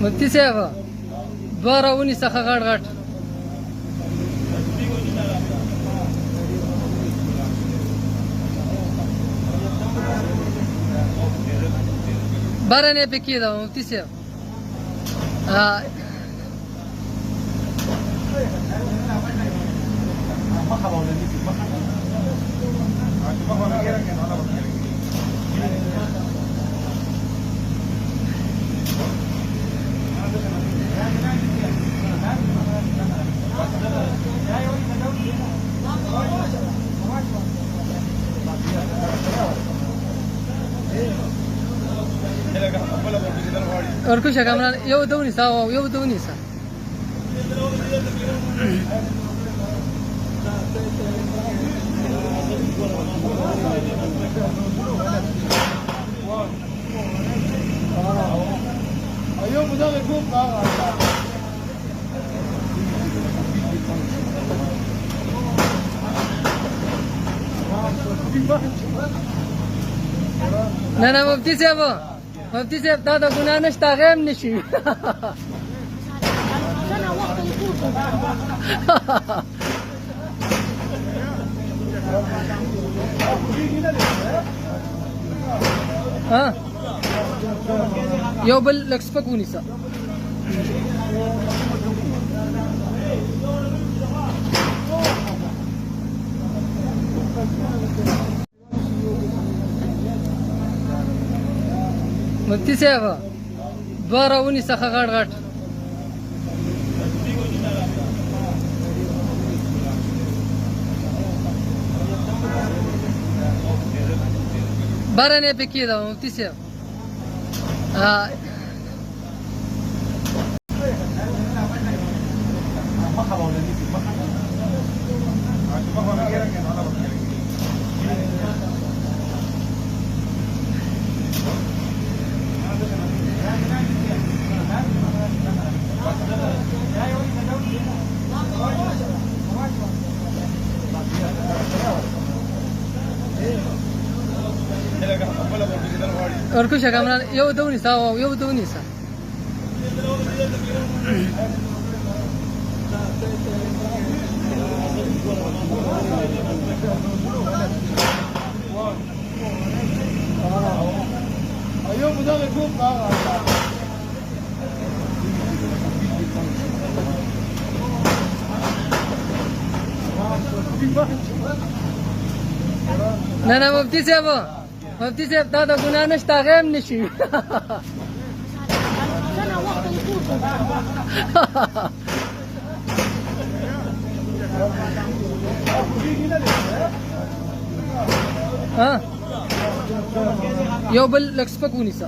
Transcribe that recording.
مفتي صاحب دوه راونیسه ښه غټ غټ بره نه پکې ده مفتي صاحب और कुछ कमरा यो दौनी सा यो दौनी सा ayo mudah ikut نه نه مفتي صاحب تا د ګناه نشته غیم نشي یو بل لږ سپک ونیسه مفتي صاحب دوه راونیسه ښه غټ غټ بره نه پکې ده مفتي صاحب और कुछ कमरा यो दौनी सा यो दौनी सा ayo mudah ikut نه نه مفتي صاحب تا د ګناه نشته غیم نشي یو بل لږ سپک ونیسه